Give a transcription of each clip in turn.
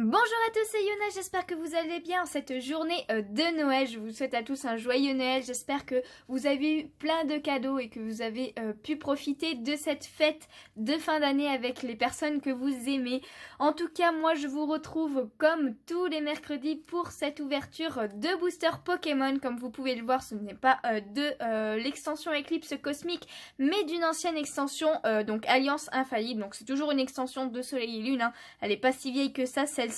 Bonjour à tous, c'est Yona, j'espère que vous allez bien en cette journée de Noël. Je vous souhaite à tous un joyeux Noël, j'espère que vous avez eu plein de cadeaux et que vous avez pu profiter de cette fête de fin d'année avec les personnes que vous aimez. En tout cas, moi je vous retrouve comme tous les mercredis pour cette ouverture de booster Pokémon. Comme vous pouvez le voir, ce n'est pas de l'extension Éclipse Cosmique, mais d'une ancienne extension, donc Alliance Infaillible. Donc c'est toujours une extension de Soleil et Lune, hein. Elle n'est pas si vieille que ça, celle-ci,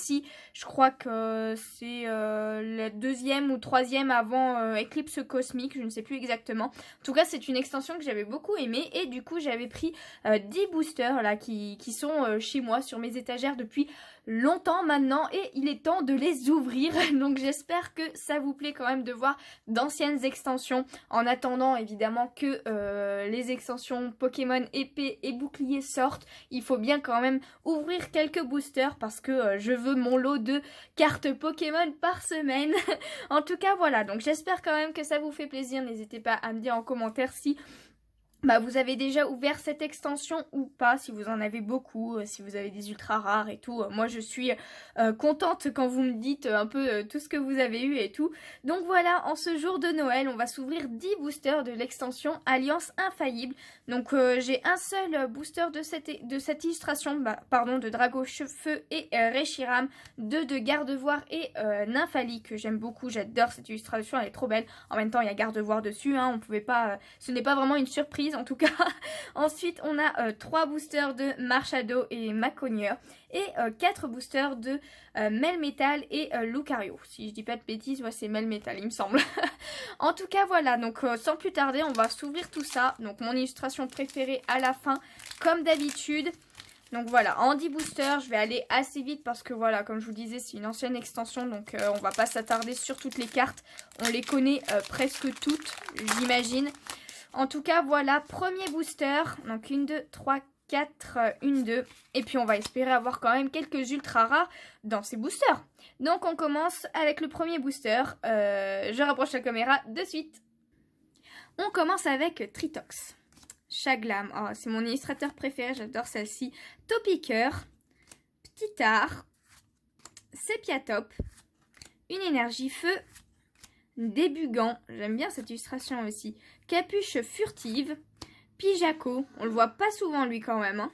je crois que c'est la deuxième ou troisième avant Éclipse Cosmique, je ne sais plus exactement. En tout cas, c'est une extension que j'avais beaucoup aimée et du coup, j'avais pris 10 boosters là qui sont chez moi sur mes étagères depuis longtemps maintenant et il est temps de les ouvrir. Donc j'espère que ça vous plaît quand même de voir d'anciennes extensions en attendant évidemment que les extensions Pokémon épée et bouclier sortent. Il faut bien quand même ouvrir quelques boosters parce que je veux mon lot de cartes Pokémon par semaine. En tout cas voilà, donc j'espère quand même que ça vous fait plaisir. N'hésitez pas à me dire en commentaire si vous avez déjà ouvert cette extension ou pas, si vous en avez beaucoup, si vous avez des ultra rares et tout. Moi je suis contente quand vous me dites un peu tout ce que vous avez eu et tout. Donc voilà, en ce jour de Noël, on va s'ouvrir 10 boosters de l'extension Alliance Infaillible. Donc j'ai un seul booster de cette illustration, de Drago-Feu et Reshiram, 2 de Gardevoir et Nymphalie que j'aime beaucoup. J'adore cette illustration, elle est trop belle. En même temps, il y a Gardevoir dessus, hein, on pouvait pas, ce n'est pas vraiment une surprise en tout cas. Ensuite, on a 3 boosters de Marshado et Macogneur et 4 boosters de Melmetal et Lucario. Si je dis pas de bêtises, ouais, c'est Melmetal, il me semble. En tout cas, voilà, donc sans plus tarder, on va s'ouvrir tout ça. Donc mon illustration préférée à la fin, comme d'habitude. Donc voilà, en 10 boosters, je vais aller assez vite parce que voilà, comme je vous disais, c'est une ancienne extension. Donc on va pas s'attarder sur toutes les cartes. On les connaît presque toutes, j'imagine. En tout cas, voilà, premier booster. Donc 1, 2, 3, 4, 1, 2. Et puis on va espérer avoir quand même quelques ultra rares dans ces boosters. Donc on commence avec le premier booster. Je rapproche la caméra de suite. On commence avec Tritox. Chaglam, oh, c'est mon illustrateur préféré, j'adore celle-ci. Topiqueur, Ptitard, Sepiatop, une énergie feu, Débugant, j'aime bien cette illustration aussi. Capuche furtive, Pijaco, on le voit pas souvent lui quand même, hein.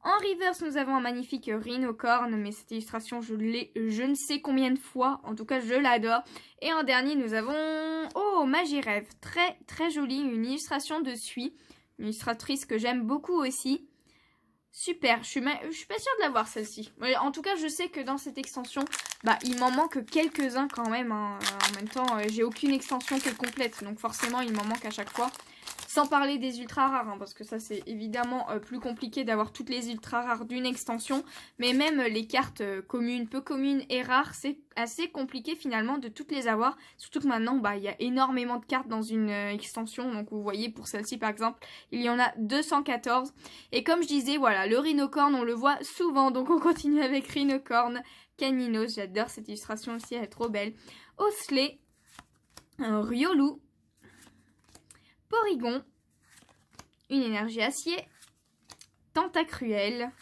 En reverse, nous avons un magnifique Rhinocorn, mais cette illustration, je l'ai je ne sais combien de fois. En tout cas, je l'adore. Et en dernier, nous avons... Oh, Magirève, très très jolie, une illustration de Sui. Une illustratrice que j'aime beaucoup aussi. Super, je suis pas sûre de l'avoir celle-ci. En tout cas, je sais que dans cette extension, il m'en manque quelques-uns quand même, hein. En même temps, j'ai aucune extension qui est complète, donc forcément, il m'en manque à chaque fois. Sans parler des ultra rares, hein, parce que ça, c'est évidemment plus compliqué d'avoir toutes les ultra rares d'une extension. Mais même les cartes communes, peu communes et rares, c'est assez compliqué finalement de toutes les avoir. Surtout que maintenant, il y a énormément de cartes dans une extension. Donc vous voyez, pour celle-ci par exemple, il y en a 214. Et comme je disais, voilà, le Rhinocorn, on le voit souvent. Donc on continue avec Rhinocorn. Caninos, j'adore cette illustration aussi, elle est trop belle. Osley, Riolu, Porygon, une énergie acier, Tentacruel,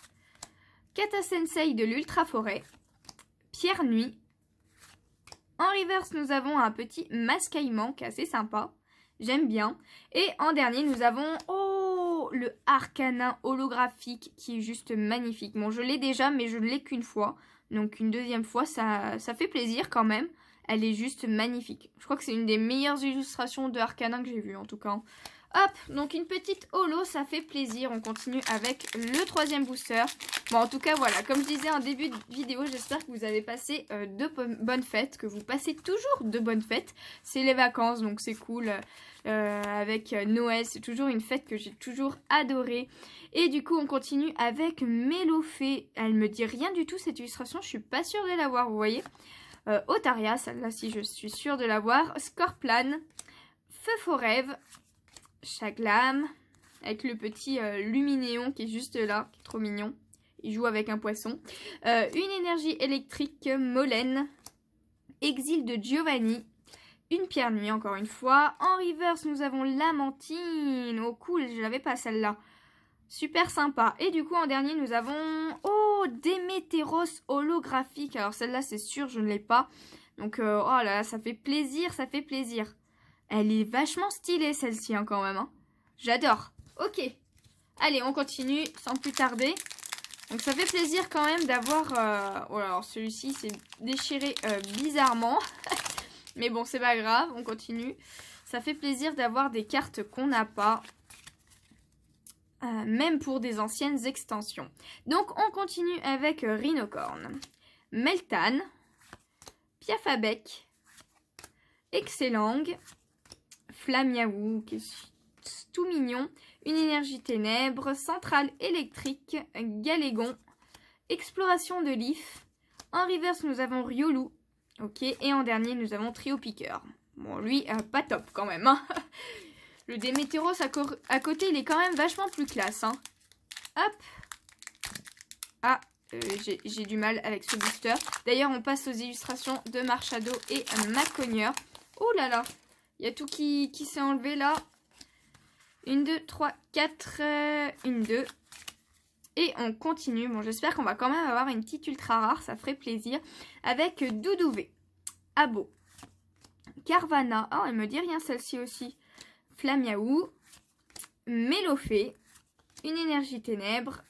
Kata Sensei de l'Ultra Forêt, Pierre Nuit. En reverse, nous avons un petit Mascaillement qui est assez sympa, j'aime bien. Et en dernier, nous avons le Arcanin holographique qui est juste magnifique. Bon, je l'ai déjà, mais je ne l'ai qu'une fois. Donc une deuxième fois, ça fait plaisir quand même. Elle est juste magnifique. Je crois que c'est une des meilleures illustrations de Arcanin que j'ai vues en tout cas. Hop, donc une petite holo, ça fait plaisir. On continue avec le troisième booster. Bon, en tout cas, voilà, comme je disais en début de vidéo, j'espère que vous avez passé de bonnes fêtes, que vous passez toujours de bonnes fêtes. C'est les vacances, donc c'est cool. Avec Noël, c'est toujours une fête que j'ai toujours adorée. Et du coup, on continue avec Mélofée. Elle me dit rien du tout, cette illustration. Je suis pas sûre de l'avoir, vous voyez. Otaria, celle-là, si je suis sûre de l'avoir. Scorplan, Feu Forève, Chaglam, avec le petit Luminéon qui est juste là, qui est trop mignon. Il joue avec un poisson. Une énergie électrique, Molène, Exil de Giovanni, une Pierre Nuit encore une fois. En reverse, nous avons Lamantine. Oh cool, je l'avais pas celle-là. Super sympa. Et du coup, en dernier, nous avons... Oh, Démétéros holographique. Alors, celle-là, c'est sûr, je ne l'ai pas. Donc, oh là là, ça fait plaisir, ça fait plaisir. Elle est vachement stylée, celle-ci, hein, quand même. Hein. J'adore. Ok. Allez, on continue sans plus tarder. Donc, ça fait plaisir quand même d'avoir... Oh là, alors, celui-ci, c'est déchiré bizarrement. Mais bon, c'est pas grave, on continue. Ça fait plaisir d'avoir des cartes qu'on n'a pas. Même pour des anciennes extensions. Donc on continue avec Rhinocorn, Meltan, Piafabec, Excellang, Flamiaou, qui est tout mignon, une énergie ténèbres, centrale électrique, Galégon, exploration de l'IF. En reverse nous avons Riolu, ok, et en dernier nous avons Trio Piqueur. Bon lui pas top quand même, hein. Le Démétéros à côté, il est quand même vachement plus classe. Hein. Hop. Ah, j'ai du mal avec ce booster. D'ailleurs, on passe aux illustrations de Marshado et Macogneur. Oh là là. Il y a tout qui s'est enlevé là. 1, 2, 3, 4. 1, 2. Et on continue. Bon, j'espère qu'on va quand même avoir une petite ultra rare. Ça ferait plaisir. Avec Doudouvé, Abo, Carvana. Oh, elle me dit rien celle-ci aussi. Flamiaou, Mélofée, une énergie ténèbres.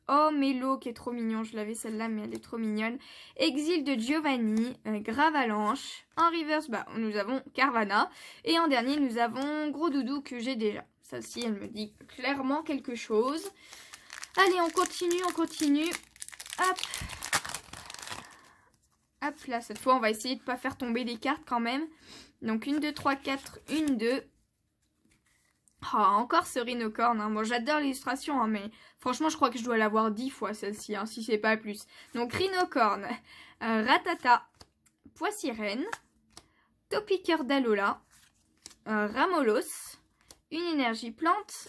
Oh, Mélo qui est trop mignon, je l'avais celle-là mais elle est trop mignonne. Exil de Giovanni, Gravalanche. En reverse, bah, nous avons Carvana. Et en dernier, nous avons Gros Doudou que j'ai déjà. Celle-ci, elle me dit clairement quelque chose. Allez, on continue, on continue. Hop. Hop là, cette fois, on va essayer de ne pas faire tomber les cartes quand même. Donc, 1, 2, 3, 4, 1, 2. Oh, encore ce Rhinocorn, hein. Bon, j'adore l'illustration, hein, mais franchement, je crois que je dois l'avoir 10 fois, celle-ci, hein, si c'est pas plus. Donc, Rhinocorn, Ratata, Poissirène, Topiqueur d'Alola, Ramolos, une énergie plante,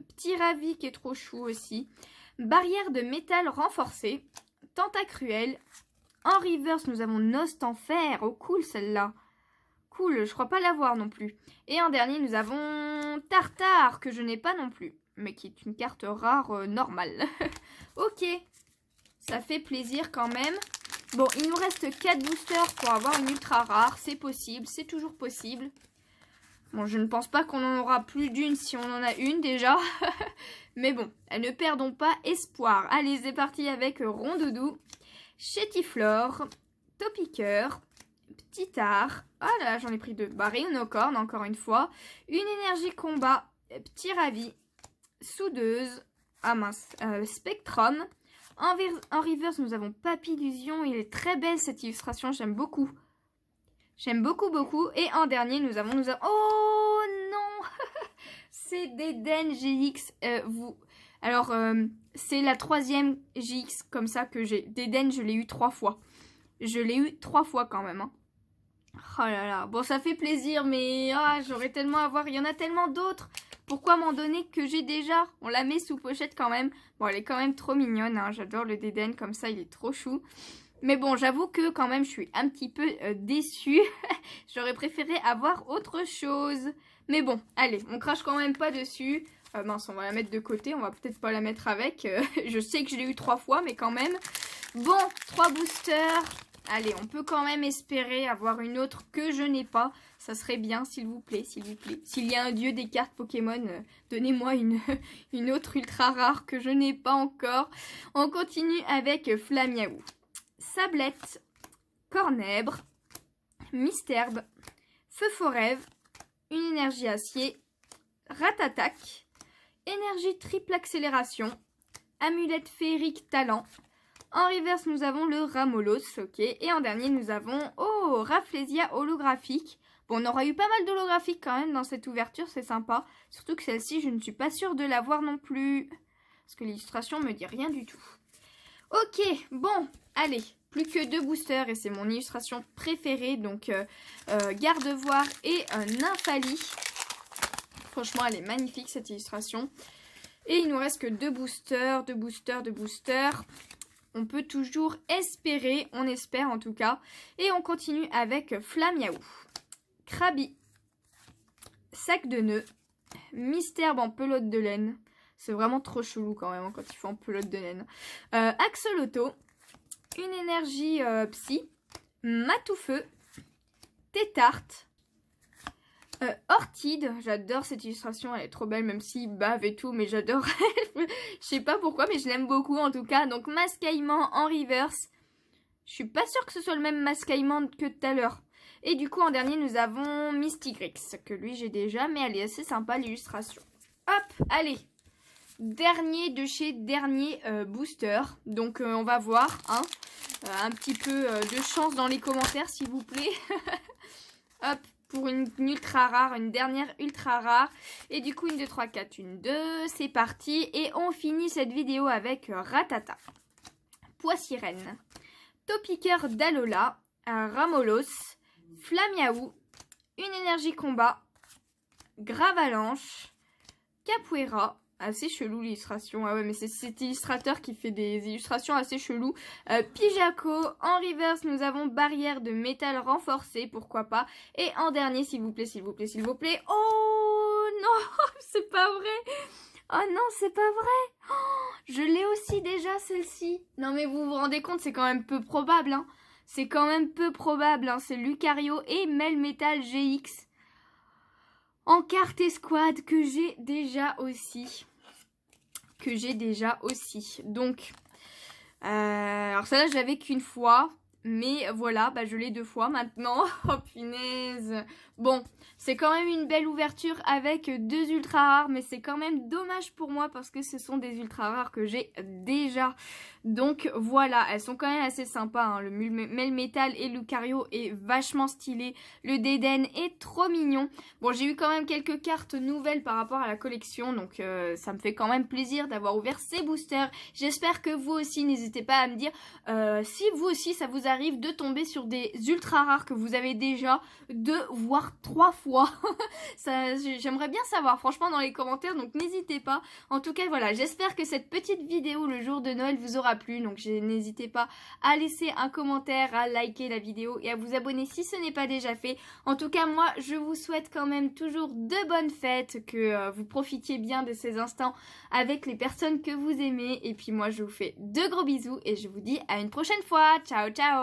Petit Ravi qui est trop chou aussi, Barrière de métal renforcée, Tentacruel. En reverse, nous avons Nost en fer. Oh, cool celle-là. Cool, je crois pas l'avoir non plus. Et en dernier, nous avons Tartare, que je n'ai pas non plus, mais qui est une carte rare normale. Ok, ça fait plaisir quand même. Bon, il nous reste 4 boosters pour avoir une ultra rare. C'est possible, c'est toujours possible. Bon, je ne pense pas qu'on en aura plus d'une si on en a une déjà. Mais bon, ne perdons pas espoir. Allez, c'est parti avec Rondoudou, Chétiflore, Topiqueur, Petit Art. Ah là, j'en ai pris 2. Bah, Rhinocorn, encore une fois. Une énergie combat, Petit Ravi, Soudeuse. Ah mince, Spectrum. En reverse, nous avons Papillusion. Il est très belle cette illustration, j'aime beaucoup. J'aime beaucoup, beaucoup. Et en dernier, nous avons... Oh non. C'est Dédenne GX. Alors, c'est la 3e GX comme ça que j'ai. Dédenne, je l'ai eu 3 fois. Je l'ai eu 3 fois quand même. Hein. Oh là là. Bon, ça fait plaisir, mais j'aurais tellement à voir. Il y en a tellement d'autres. Pourquoi m'en donner que j'ai déjà? On la met sous pochette quand même. Bon, elle est quand même trop mignonne. Hein. J'adore le Dédenne comme ça. Il est trop chou. Mais bon, j'avoue que quand même, je suis un petit peu déçue. J'aurais préféré avoir autre chose. Mais bon, allez, on crache quand même pas dessus. Mince, on va la mettre de côté. On va peut-être pas la mettre avec. Je sais que je l'ai eu 3 fois, mais quand même. Bon, 3 boosters. Allez, on peut quand même espérer avoir une autre que je n'ai pas. Ça serait bien, s'il vous plaît, s'il vous plaît. S'il y a un dieu des cartes Pokémon, donnez-moi une autre ultra rare que je n'ai pas encore. On continue avec Flamiaou, Sablette, Cornèbre, Misterbe, Feu Forève, une énergie acier, Ratatac, énergie triple accélération, amulette féerique talent. En reverse, nous avons le Ramolos, ok. Et en dernier, nous avons, Rafflesia holographique. Bon, on aura eu pas mal d'holographiques quand même dans cette ouverture, c'est sympa. Surtout que celle-ci, je ne suis pas sûre de l'avoir non plus. Parce que l'illustration me dit rien du tout. Ok, bon, allez, plus que 2 boosters et c'est mon illustration préférée. Donc, Gardevoir et Nymphalie. Franchement, elle est magnifique cette illustration. Et il nous reste que 2 boosters, 2 boosters, 2 boosters. On peut toujours espérer, on espère en tout cas. Et on continue avec Flamiaou, Krabi, Sac de nœuds, Misterbe en pelote de laine, C'est vraiment trop chelou quand même, hein, quand ils font en pelote de laine. Axolotl, une énergie psy, Matoufeu, Tétarte, Orchide, j'adore cette illustration, elle est trop belle, même s'il bave et tout, mais j'adore. Je sais pas pourquoi, mais je l'aime beaucoup en tout cas. Donc Mascaillement en reverse. Je suis pas sûre que ce soit le même Mascaillement que tout à l'heure. Et du coup en dernier nous avons Mystigrix, que lui j'ai déjà, mais elle est assez sympa l'illustration. Hop, allez. Dernier de chez Dernier Booster. Donc on va voir, hein. Un petit peu de chance dans les commentaires s'il vous plaît. Hop, pour une ultra rare, une dernière ultra rare. Et du coup, une 2, 3, 4, une 2. C'est parti. Et on finit cette vidéo avec Ratata, Poissirène, Topiqueur d'Alola, Ramolos, Flamiaou, une énergie combat, Gravalanche, Capoeira. Assez chelou l'illustration. Ah ouais, mais c'est cet illustrateur qui fait des illustrations assez cheloues. Pijaco. En reverse, nous avons Barrière de métal renforcée, pourquoi pas. Et en dernier, s'il vous plaît, s'il vous plaît, s'il vous plaît. Oh non, c'est pas vrai. Oh non, c'est pas vrai. Oh, je l'ai aussi déjà celle-ci. Non mais vous vous rendez compte, c'est quand même peu probable. Hein. C'est quand même peu probable. Hein. C'est Lucario et Melmetal GX. En carte escouade que j'ai déjà aussi. Donc, alors celle-là, je l'avais qu'une fois. Mais voilà, bah, je l'ai 2 fois maintenant. Oh punaise. Bon, c'est quand même une belle ouverture avec 2 ultra rares. Mais c'est quand même dommage pour moi parce que ce sont des ultra rares que j'ai déjà. Donc voilà, elles sont quand même assez sympas. Hein. Le Melmetal et Lucario est vachement stylé. Le Dédenne est trop mignon. Bon, j'ai eu quand même quelques cartes nouvelles par rapport à la collection. Donc ça me fait quand même plaisir d'avoir ouvert ces boosters. J'espère que vous aussi, n'hésitez pas à me dire si vous aussi ça vous arrive de tomber sur des ultra rares que vous avez déjà 2 voire 3 fois. J'aimerais bien savoir franchement dans les commentaires, donc n'hésitez pas. En tout cas voilà, j'espère que cette petite vidéo le jour de Noël vous aura plu, donc n'hésitez pas à laisser un commentaire, à liker la vidéo et à vous abonner si ce n'est pas déjà fait. En tout cas moi je vous souhaite quand même toujours de bonnes fêtes, que vous profitiez bien de ces instants avec les personnes que vous aimez, et puis moi je vous fais de gros bisous et je vous dis à une prochaine fois. Ciao ciao.